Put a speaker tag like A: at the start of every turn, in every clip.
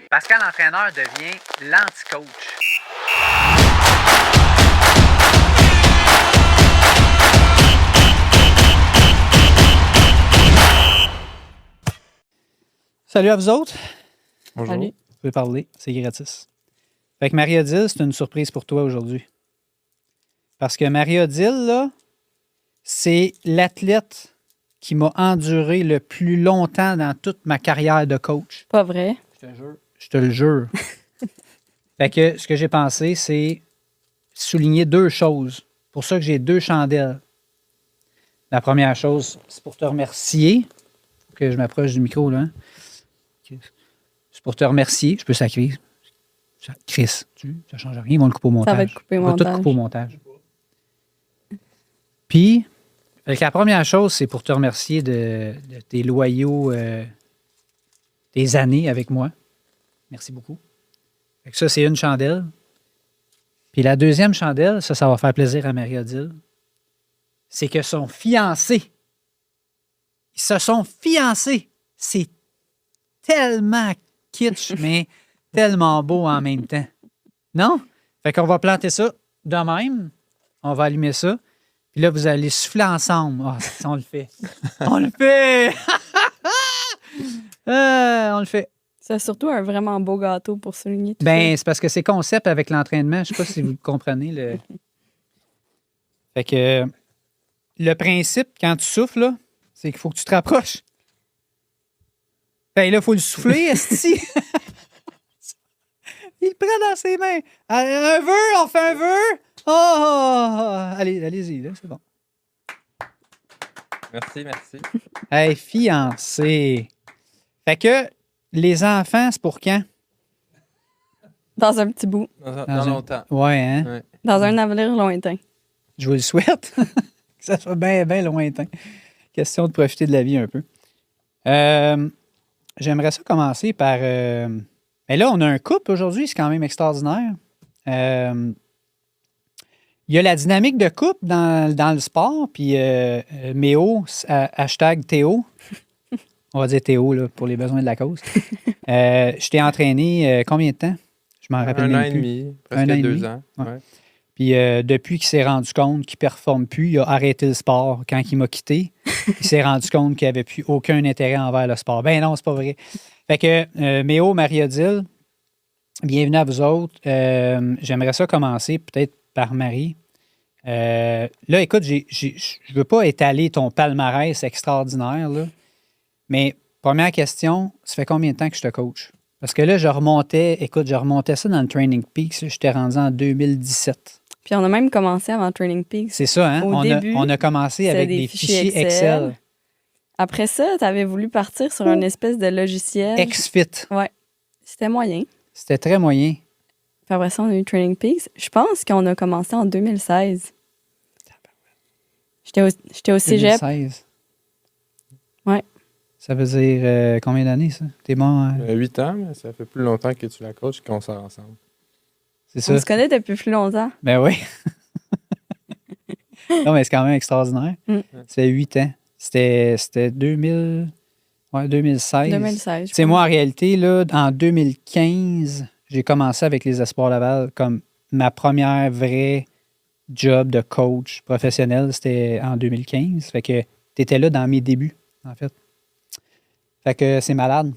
A: Pascal Entraîneur devient l'anti-coach. Salut à vous autres.
B: Bonjour.
C: Salut.
A: Vous pouvez parler, c'est gratis. Fait que Marie-Odile, c'est une surprise pour toi aujourd'hui. Parce que Marie-Odile, là, c'est l'athlète qui m'a enduré le plus longtemps dans toute ma carrière de coach.
C: Pas vrai.
A: Je te jure. Je te le jure. Fait que ce que j'ai pensé, c'est souligner deux choses. Pour ça que j'ai deux chandelles. La première chose, c'est pour te remercier. Faut que je m'approche du micro, là. C'est pour te remercier. Je peux sacrer. Chris, ça ne change rien. Ils vont le couper au montage.
C: Ça va être coupé au
A: On va tout
C: montage.
A: couper au montage. Puis, fait que la première chose, c'est pour te remercier de tes loyaux, des années avec moi. Merci beaucoup. Fait que ça, c'est une chandelle. Puis la deuxième chandelle, ça va faire plaisir à Marie-Odile, c'est que son fiancé, ils se sont fiancés. C'est tellement kitsch, mais tellement beau en même temps. Non? Fait qu'on va planter ça de même. On va allumer ça. Puis là, vous allez souffler ensemble. Ah, on le fait. On le fait! On le fait.
C: C'est surtout un vraiment beau gâteau pour souligner tout
A: Ben, c'est parce que c'est concept avec l'entraînement. Je ne sais pas si vous comprenez. Fait que le principe, quand tu souffles, là, c'est qu'il faut que tu te rapproches. Ben là, il faut le souffler, esti. Il le prend dans ses mains. Un vœu, on fait un vœu. Allez-y, là, c'est bon.
B: Merci.
A: Hey, fiancé. Fait que les enfants, c'est pour quand?
C: Dans un petit bout.
B: Dans longtemps.
A: Ouais, hein?
B: Ouais.
C: Dans un avenir lointain.
A: Je vous le souhaite. Que ça soit bien, bien lointain. Question de profiter de la vie un peu. J'aimerais ça commencer par... Mais là, on a un couple aujourd'hui, c'est quand même extraordinaire. Il y a la dynamique de couple dans le sport, puis Méo, hashtag Théo. On va dire Théo là, pour les besoins de la cause. Je t'ai entraîné combien de temps? Je m'en rappelle
B: Un
A: même
B: an et
A: plus.
B: demi,
A: Un an
B: presque
A: et
B: 2
A: demi.
B: ans.
A: Ouais.
B: Ouais.
A: Puis depuis qu'il s'est rendu compte qu'il ne performe plus, il a arrêté le sport. Quand il m'a quitté, il s'est rendu compte qu'il n'avait plus aucun intérêt envers le sport. Ben non, c'est pas vrai. Fait que Méo, Marie-Odile, bienvenue à vous autres. J'aimerais ça commencer peut-être par Marie. Là, écoute, je ne veux pas étaler ton palmarès extraordinaire, là, mais première question, ça fait combien de temps que je te coach? Parce que là, je remontais ça dans le Training Peaks. J'étais rendu en 2017.
C: Puis on a même commencé avant Training Peaks.
A: C'est ça, hein?
C: Au début,
A: on a commencé
C: c'était
A: avec
C: des
A: des
C: fichiers
A: fichiers Excel.
C: Après ça, tu avais voulu partir sur une espèce de logiciel.
A: XFIT.
C: Ouais. C'était moyen.
A: C'était très moyen.
C: Puis après ça, on a eu Training Peaks. Je pense qu'on a commencé en 2016. J'étais au cégep.
A: 2016.
C: Ouais.
A: Ça veut dire combien d'années, ça? T'es bon?
B: 8 ans, mais ça fait plus longtemps que tu la coaches qu'on sort ensemble.
A: C'est ça?
C: On se connaît depuis plus longtemps.
A: Ben oui. Non, mais c'est quand même extraordinaire.
C: Mm.
A: Ça fait 8 ans. C'était 2000... Ouais, 2016.
C: 2016.
A: Tu sais, moi, en réalité, là, en 2015, j'ai commencé avec les Espoirs Laval comme ma première vraie job de coach professionnel. C'était en 2015. Fait que tu étais là dans mes débuts, en fait. Fait que c'est malade.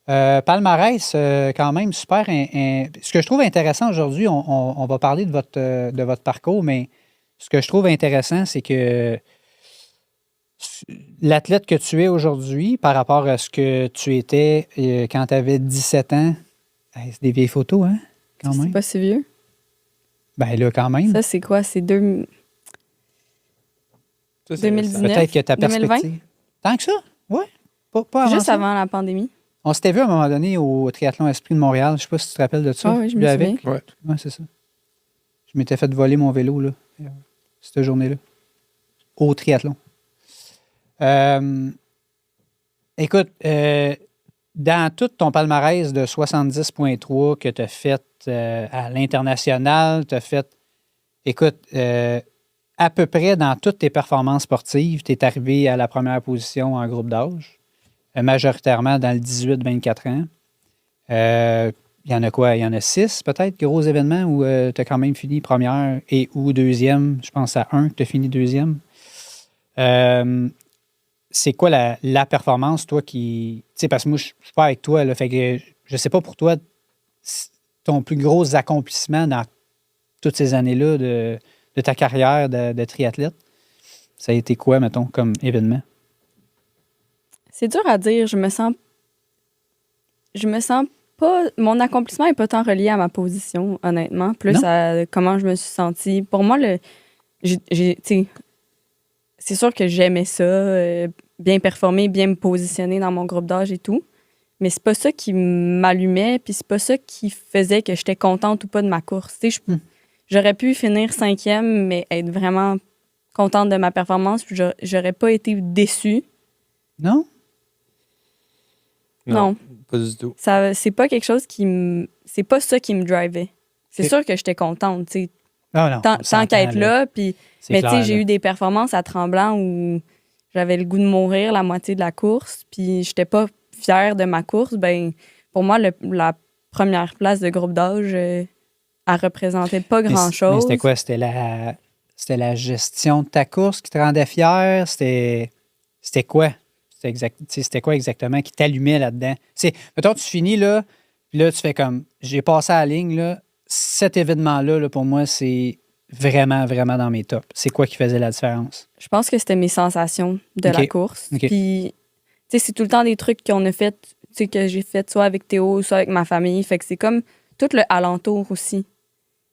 A: Palmarès, quand même, super. Ce que je trouve intéressant aujourd'hui, on va parler de votre parcours, mais ce que je trouve intéressant, c'est que l'athlète que tu es aujourd'hui par rapport à ce que tu étais quand tu avais 17 ans, c'est des vieilles photos, hein? Quand
C: C'est
A: même.
C: pas si vieux.
A: Ben là, quand même.
C: Ça, c'est quoi? C'est
B: Ça, c'est
C: 2019.
A: Peut-être que ta
C: 2020?
A: perspective. Tant que ça? Oui. Pas avant
C: Juste
A: ça.
C: avant la pandémie.
A: On s'était vu à un moment donné au Triathlon Esprit de Montréal. Je ne sais pas si tu te rappelles de ça.
C: Ah oui, je me
A: Lui
C: souviens.
A: avec.
B: Ouais.
A: Oui, c'est ça. Je m'étais fait voler mon vélo, là, cette journée-là. Au triathlon. Écoute, dans tout ton palmarès de 70,3 que tu as fait à l'international, tu as fait, écoute, à peu près dans toutes tes performances sportives, tu es arrivé à la première position en groupe d'âge. majoritairement dans le 18-24 ans. Il y en a quoi? Il y en a 6 peut-être, gros événements où tu as quand même fini première et ou deuxième. Je pense à un que tu as fini deuxième. C'est quoi la performance, toi, qui... Tu sais, parce que moi, je suis pas avec toi, là, fait que je sais pas pour toi ton plus gros accomplissement dans toutes ces années-là de ta carrière de triathlète. Ça a été quoi, mettons, comme événement?
C: C'est dur à dire. Je me sens pas. Mon accomplissement n'est pas tant relié à ma position, honnêtement, plus
A: Non?
C: à comment je me suis sentie. Pour moi, tu sais, c'est sûr que j'aimais ça, bien performer, bien me positionner dans mon groupe d'âge et tout. Mais c'est pas ça qui m'allumait, puis c'est pas ça qui faisait que j'étais contente ou pas de ma course. Tu sais, j'aurais pu finir 5e, mais être vraiment contente de ma performance, puis j'aurais pas été déçue.
A: Non?
C: Non.
B: Pas du tout.
C: C'est pas quelque chose c'est pas ça qui me drivait. C'est
A: C'est-
C: sûr que j'étais contente, tu sais,
A: Ah non.
C: tant qu'à être là, puis...
A: C'est
C: Mais tu sais,
A: clair,
C: j'ai
A: là.
C: eu des performances à Tremblant où j'avais le goût de mourir la moitié de la course, puis j'étais pas fière de ma course. Ben, pour moi, la première place de groupe d'âge, elle représentait pas
A: Mais
C: grand-chose.
A: c'était quoi? C'était la gestion de ta course qui te rendait fière? C'était quoi? C'était quoi exactement qui t'allumait là-dedans? Mettons, tu finis là, puis là, tu fais comme, j'ai passé à la ligne, là, cet événement-là, là, pour moi, c'est vraiment, vraiment dans mes tops. C'est quoi qui faisait la différence?
C: Je pense que c'était mes sensations de
A: OK.
C: la course.
A: OK.
C: Puis, tu sais, c'est tout le temps des trucs qu'on a fait, tu sais, que j'ai fait soit avec Théo, soit avec ma famille. Fait que c'est comme tout le alentour aussi. Tu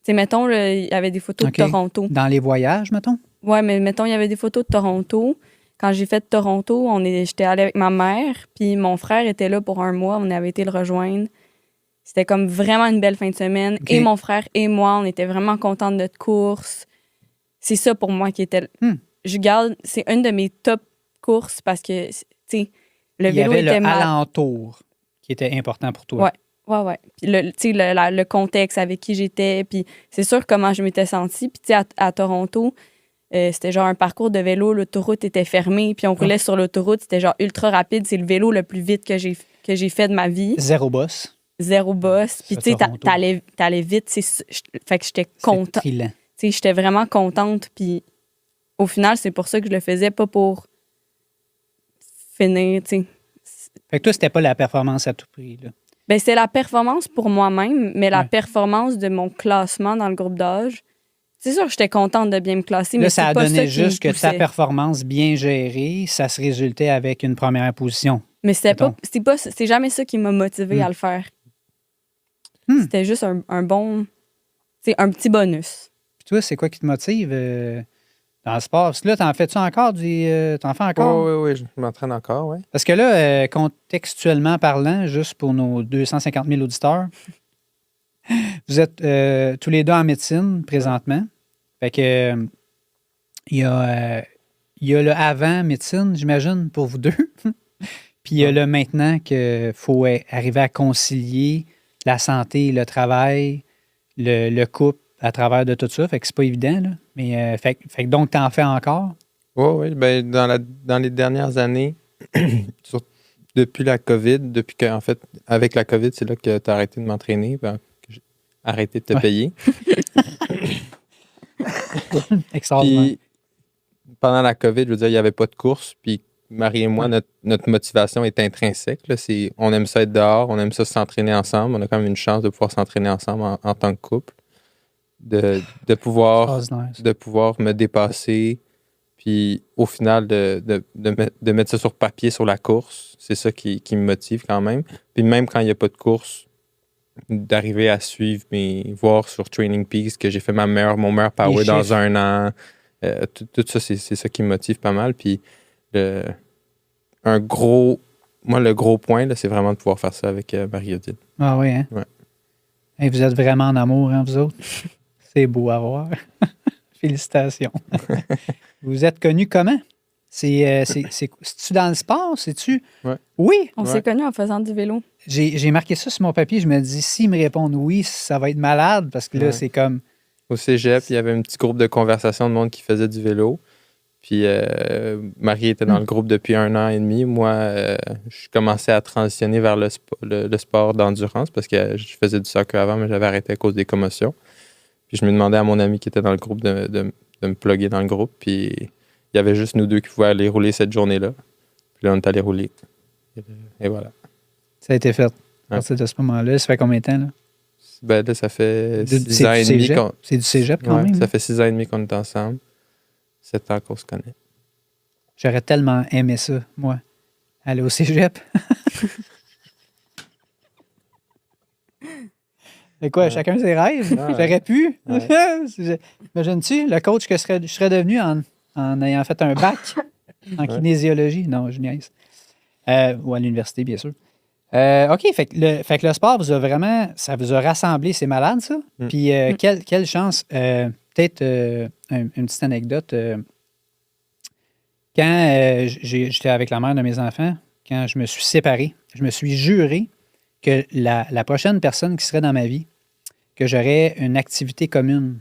C: sais, mettons, il y avait des photos
A: OK.
C: de Toronto.
A: Dans les voyages, mettons?
C: Ouais, mais mettons, il y avait des photos de Toronto. Quand j'ai fait Toronto, j'étais allée avec ma mère, puis mon frère était là pour 1 mois. On avait été le rejoindre. C'était comme vraiment une belle fin de semaine.
A: OK.
C: Et mon frère et moi, on était vraiment contents de notre course. C'est ça pour moi qui était... Je garde... C'est une de mes top courses parce que, tu sais, le
A: Il y
C: vélo
A: avait
C: était
A: le
C: mal.
A: alentour qui était important pour toi.
C: Ouais. Puis tu sais, le contexte avec qui j'étais, puis c'est sûr comment je m'étais sentie. Puis tu sais, à Toronto, c'était genre un parcours de vélo, l'autoroute était fermée, puis on roulait sur l'autoroute, c'était genre ultra rapide. C'est le vélo le plus vite que j'ai fait de ma vie.
A: Zéro boss.
C: Zéro boss. Puis
A: Sur
C: tu sais,
A: Toronto.
C: t'allais vite. Fait que j'étais contente.
A: C'est trillant.
C: Tu sais, j'étais vraiment contente. Puis au final, c'est pour ça que je le faisais, pas pour finir, tu sais.
A: Fait que toi, c'était pas la performance à tout prix, là.
C: Ben, c'est la performance pour moi-même, mais la
A: Ouais.
C: performance de mon classement dans le groupe d'âge. C'est sûr que j'étais contente de bien me classer,
A: Là,
C: mais
A: ça
C: c'est
A: a
C: pas
A: donné
C: ça qui me
A: juste que ta
C: poussait.
A: performance bien gérée, ça se résultait avec une première position.
C: Mais c'est jamais ça qui m'a motivé à le faire. C'était juste un bon... C'est un petit bonus.
A: Puis toi, c'est quoi qui te motive dans le sport? Parce que là, t'en fais-tu encore t'en fais encore?
B: Oui, je m'entraîne encore, oui.
A: Parce que là, contextuellement parlant, juste pour nos 250 000 auditeurs, vous êtes tous les deux en médecine présentement. Fait que il y a le avant médecine, j'imagine, pour vous deux. Puis il y a le maintenant qu'il faut arriver à concilier la santé, le travail, le couple à travers de tout ça. Fait que c'est pas évident, là. Mais fait que donc, t'en fais encore?
B: Oui. Ben, dans les dernières années, depuis la COVID, en fait, avec la COVID, c'est là que tu as arrêté de m'entraîner, que j'ai arrêté de te payer.
A: Extraordinaire.
B: Puis, pendant la COVID, je veux dire, il n'y avait pas de course. Puis, Marie et moi, notre motivation est intrinsèque. Là. On aime ça être dehors, on aime ça s'entraîner ensemble. On a quand même une chance de pouvoir s'entraîner ensemble en tant que couple. De pouvoir me dépasser. Puis, au final, de mettre ça sur papier sur la course, c'est ça qui me motive quand même. Puis, même quand il n'y a pas de course, d'arriver à suivre voir sur Training Peaks que j'ai fait mon meilleur power dans 1 an. Tout ça, c'est ça qui me motive pas mal. Puis, le gros point, là, c'est vraiment de pouvoir faire ça avec Marie-Odile.
A: Ah oui, hein?
B: Ouais.
A: Hey, vous êtes vraiment en amour, hein, vous autres? C'est beau à voir. Félicitations. Vous êtes connus comment? C'est-tu dans le sport? C'est-tu?
B: Ouais.
A: Oui?
C: On s'est connus en faisant du vélo.
A: J'ai marqué ça sur mon papier. Je me dis, s'ils me répondent oui, ça va être malade parce que là, c'est comme...
B: Au cégep, il y avait un petit groupe de conversation de monde qui faisait du vélo. Puis Marie était dans le groupe depuis 1 an et demi. Moi, je commençais à transitionner vers le sport d'endurance parce que je faisais du soccer avant, mais j'avais arrêté à cause des commotions. Puis je me demandais à mon ami qui était dans le groupe de me plugger dans le groupe. Puis il y avait juste nous deux qui pouvaient aller rouler cette journée-là. Puis là, on est allé rouler. Et voilà.
A: Ça a été fait à partir de ce moment-là. Ça fait combien de temps, là?
B: Ben là, ça fait
A: C'est
B: 6 ans et demi
A: cégep? C'est du cégep quand même.
B: Ça fait 6 ans et demi qu'on est ensemble. 7 ans qu'on se connaît.
A: J'aurais tellement aimé ça, moi. Aller au cégep. Mais quoi, chacun ses rêves?
B: Ouais.
A: J'aurais pu.
B: Ouais.
A: Imagines-tu le coach que je serais devenu en ayant fait un bac en kinésiologie? Non, je niaise. Ou à l'université, bien sûr. OK, fait que le sport vous a vraiment, ça vous a rassemblé, c'est malade ça. Puis quelle chance. Peut-être une petite anecdote. Quand j'étais avec la mère de mes enfants, quand je me suis séparé, je me suis juré que la prochaine personne qui serait dans ma vie, que j'aurais une activité commune.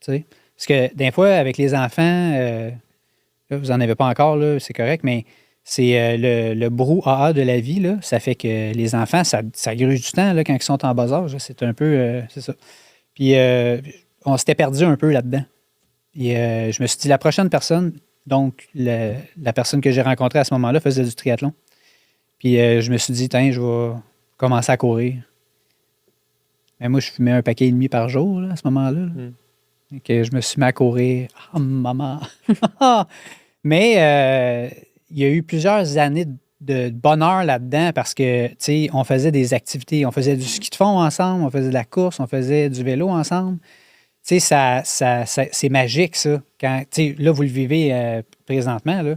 A: Tu sais? Parce que des fois, avec les enfants, là, vous n'en avez pas encore, là, c'est correct, mais c'est le brouhaha de la vie, là. Ça fait que les enfants, ça gruge du temps là, quand ils sont en bas âge. C'est un peu... c'est ça. Puis on s'était perdu un peu là-dedans. Et je me suis dit, la prochaine personne, donc la personne que j'ai rencontrée à ce moment-là faisait du triathlon. Puis je me suis dit, tiens, je vais commencer à courir. Mais moi, je fumais 1,5 paquet par jour là, à ce moment-là. Donc, je me suis mis à courir. Ah, maman! Mais il y a eu plusieurs années de bonheur là-dedans parce que, tu sais, on faisait des activités. On faisait du ski de fond ensemble, on faisait de la course, on faisait du vélo ensemble. Tu sais, c'est magique, ça. Quand, tu sais, là, vous le vivez présentement, là.